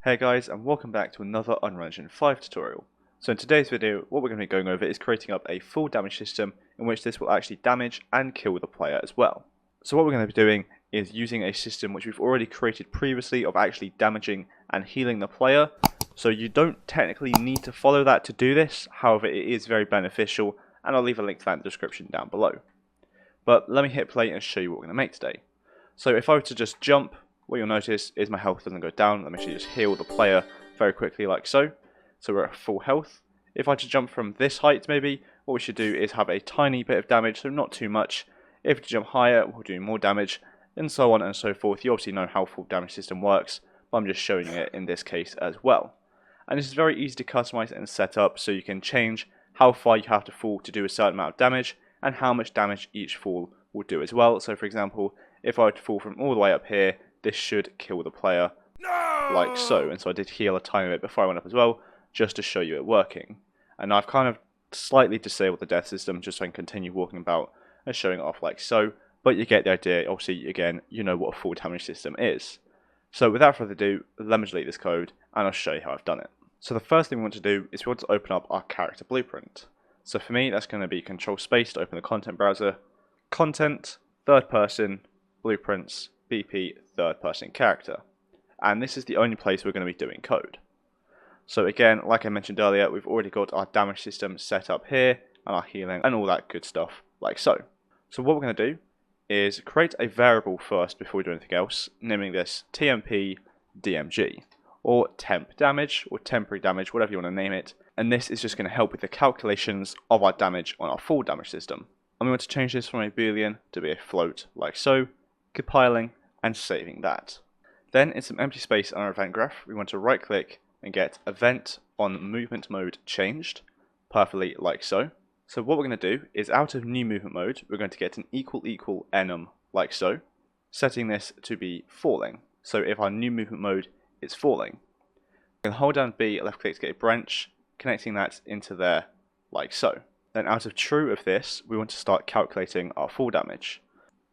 Hey guys, and welcome back to another Unreal Engine 5 tutorial. So in today's video, what we're going to be going over is creating up a full damage system in which this will actually damage and kill the player as well. So what we're going to be doing is using a system which we've already created previously of actually damaging and healing the player. So you don't technically need to follow that to do this, however it is very beneficial, and I'll leave a link to that in the description down below. But let me hit play and show you what we're going to make today. So if I were to just jump, what you'll notice is my health doesn't go down. Let me actually just heal the player very quickly like so. So we're at full health. If I just jump from this height maybe, what we should do is have a tiny bit of damage, so not too much. If we jump higher, we'll do more damage, and so on and so forth. You obviously know how full damage system works, but I'm just showing it in this case as well. And this is very easy to customize and set up, so you can change how far you have to fall to do a certain amount of damage, and how much damage each fall will do as well. So for example, if I were to fall from all the way up here, this should kill the player like so. And so I did heal a tiny bit before I went up as well, just to show you it working. And I've kind of slightly disabled the death system just so I can continue walking about and showing it off like so. But you get the idea. Obviously, again, you know what a full damage system is. So without further ado, let me delete this code and I'll show you how I've done it. So the first thing we want to do is we want to open up our character blueprint. So for me, that's going to be Control Space to open the content browser. Content, third person, blueprints, BP, third person character. And this is the only place we're going to be doing code. So again, like I mentioned earlier, we've already got our damage system set up here, and our healing, and all that good stuff, like so. So what we're going to do is create a variable first before we do anything else, naming this TMP DMG, or temp damage, or temporary damage, whatever you want to name it. And this is just going to help with the calculations of our damage on our full damage system. And we want to change this from a boolean to be a float, like so, compiling and saving that. Then in some empty space on our event graph, we want to right click and get event on movement mode changed, perfectly like so. So what we're going to do is out of new movement mode, we're going to get an equal enum like so, setting this to be falling. So if our new movement mode is falling, we can hold down B, left click to get a branch, connecting that into there like so. Then out of true of this, we want to start calculating our full damage.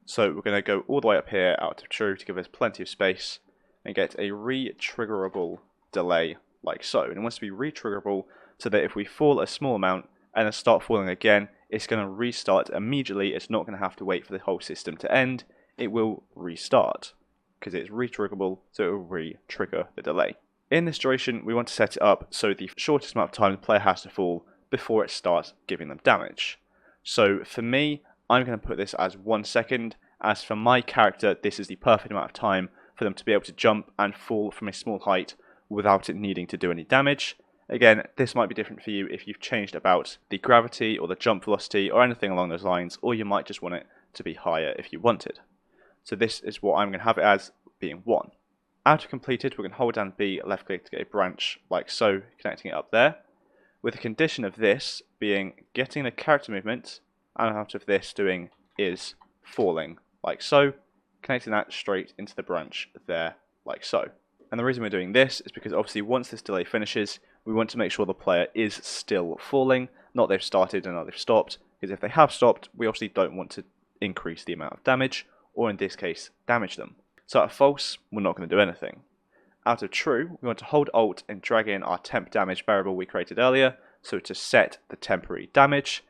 So we're going to go all the way up here out of true to give us plenty of space and get a re-triggerable delay like so. And it wants to be re-triggerable so that if we fall a small amount and then start falling again, it's going to restart immediately. It's not going to have to wait for the whole system to end. It will restart because it's re-triggerable, so it will re-trigger the delay. In this duration, we want to set it up so the shortest amount of time the player has to fall before it starts giving them damage. So for me, I'm going to put this as 1 second. As for my character, this is the perfect amount of time for them to be able to jump and fall from a small height without it needing to do any damage. Again, this might be different for you if you've changed about the gravity or the jump velocity or anything along those lines, or you might just want it to be higher if you wanted. So this is what I'm going to have it as, being 1. Out of completed, we're going to hold down B, left click to get a branch like so, connecting it up there. With the condition of this being getting the character movement, and out of this doing is falling like so, connecting that straight into the branch there like so. And the reason we're doing this is because obviously once this delay finishes, we want to make sure the player is still falling, not they've started and now they've stopped, because if they have stopped, we obviously don't want to increase the amount of damage, or in this case, damage them. So out of false, we're not going to do anything. Out of true, we want to hold Alt and drag in our temp damage variable we created earlier, so to set the temporary damage.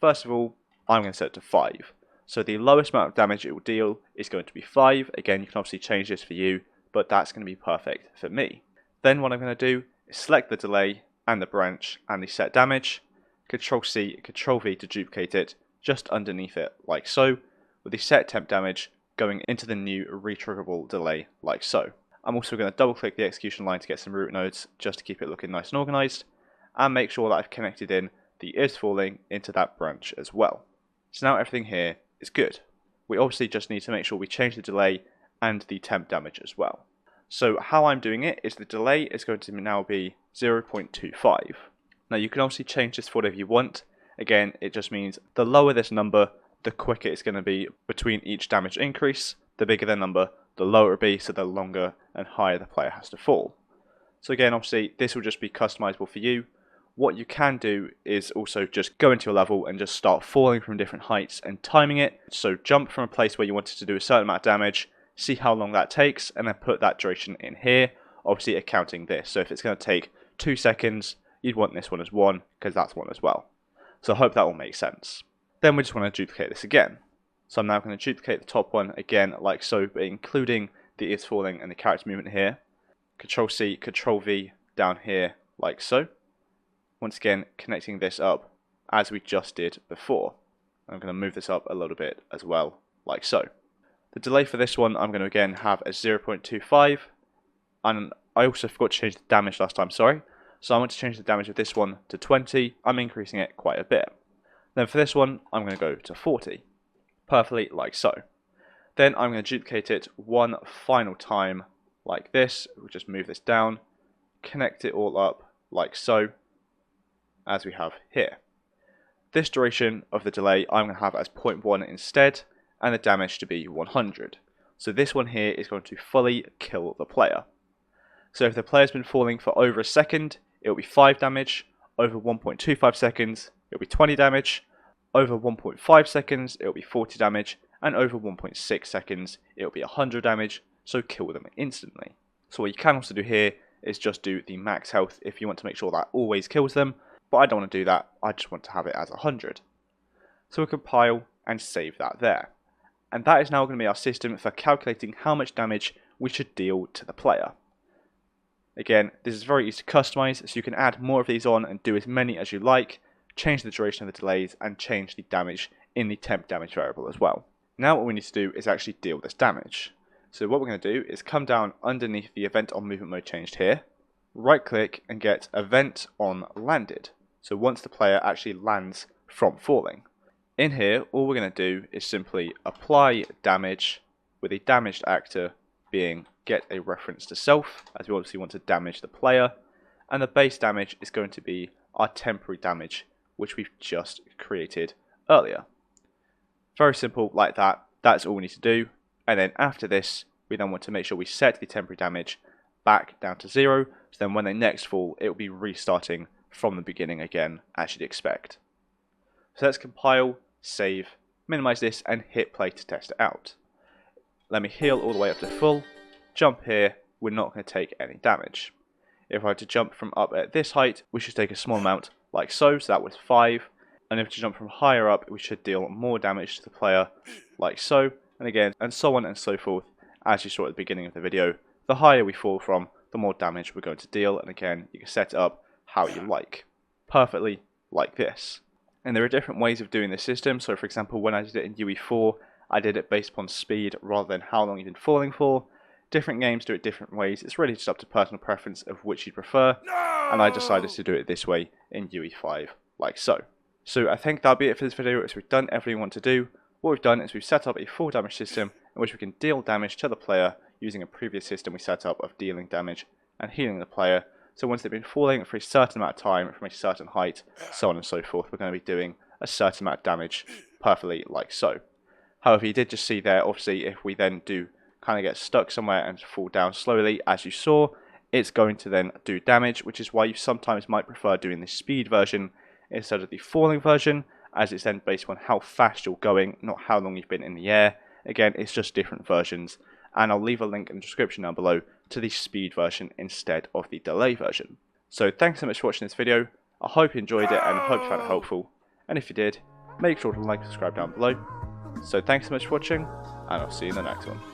First of all, I'm going to set it to 5. So the lowest amount of damage it will deal is going to be 5. Again, you can obviously change this for you, but that's going to be perfect for me. Then what I'm going to do is select the delay and the branch and the set damage, Control C, Control V to duplicate it just underneath it like so, with the set temp damage going into the new re-triggerable delay like so. I'm also going to double click the execution line to get some root nodes just to keep it looking nice and organized, and make sure that I've connected in the is falling into that branch as well. So now everything here is good. We obviously just need to make sure we change the delay and the temp damage as well. So how I'm doing it is the delay is going to now be 0.25. Now you can obviously change this for whatever you want. Again, it just means the lower this number, the quicker it's going to be between each damage increase. The bigger the number, the lower it will be, so the longer and higher the player has to fall. So again, obviously this will just be customizable for you. What you can do is also just go into your level and just start falling from different heights and timing it. So jump from a place where you wanted to do a certain amount of damage, see how long that takes, and then put that duration in here. obviously accounting this. So if it's going to take 2 seconds, you'd want this one as 1, because that's 1 as well. So I hope that will make sense. Then we just want to duplicate this again. So I'm now going to duplicate the top one again like so, but including the is falling and the character movement here. Control C, Control V down here like so. Once again, connecting this up as we just did before. I'm going to move this up a little bit as well, like so. The delay for this one, I'm going to again have a 0.25, and I also forgot to change the damage last time, sorry. So I'm going to change the damage of this one to 20, I'm increasing it quite a bit. Then for this one, I'm going to go to 40, perfectly like so. Then I'm going to duplicate it one final time like this, we'll just move this down, connect it all up like so, as we have here. This duration of the delay I'm going to have as 0.1 instead, and the damage to be 100. So this one here is going to fully kill the player. So if the player's been falling for over a second, it will be 5 damage, over 1.25 seconds, it will be 20 damage, over 1.5 seconds, it will be 40 damage, and over 1.6 seconds, it will be 100 damage, so kill them instantly. So what you can also do here is just do the max health if you want to make sure that always kills them, but I don't want to do that, I just want to have it as 100. So we'll compile and save that there. And that is now going to be our system for calculating how much damage we should deal to the player. Again, this is very easy to customize, so you can add more of these on and do as many as you like, change the duration of the delays, and change the damage in the temp damage variable as well. Now what we need to do is actually deal this damage. So what we're going to do is come down underneath the event on movement mode changed here, right click and get event on landed. So once the player actually lands from falling. In here, all we're going to do is simply apply damage with a damaged actor being get a reference to self, as we obviously want to damage the player, and the base damage is going to be our temporary damage, which we've just created earlier. Very simple like that, that's all we need to do, and then after this, we then want to make sure we set the temporary damage back down to 0, so then when they next fall, it will be restarting from the beginning again, as you'd expect. So let's compile, save, minimize this, and hit play to test it out. Let me heal all the way up to full, jump here, we're not going to take any damage. If I were to jump from up at this height, we should take a small amount like so that was 5, and if we jump from higher up, we should deal more damage to the player like so, and again, and so on and so forth, as you saw at the beginning of the video. The higher we fall from, the more damage we're going to deal, and again, you can set it up how you like, perfectly like this. And there are different ways of doing this system, so for example, when I did it in UE4, I did it based upon speed rather than how long you've been falling for. Different games do it different ways, it's really just up to personal preference of which you prefer, and I decided to do it this way in UE5, like so. So I think that'll be it for this video, as we've done everything we want to do. What we've done is we've set up a full damage system in which we can deal damage to the player using a previous system we set up of dealing damage and healing the player. So once they've been falling for a certain amount of time from a certain height, so on and so forth, we're going to be doing a certain amount of damage perfectly like so. However, you did just see there, obviously, if we then do kind of get stuck somewhere and fall down slowly, as you saw, it's going to then do damage, which is why you sometimes might prefer doing the speed version instead of the falling version, as it's then based on how fast you're going, not how long you've been in the air. Again, it's just different versions, and I'll leave a link in the description down below to the speed version instead of the delay version. So thanks so much for watching this video, I hope you enjoyed it and I hope you found it helpful, and if you did, make sure to like and subscribe down below. So thanks so much for watching, and I'll see you in the next one.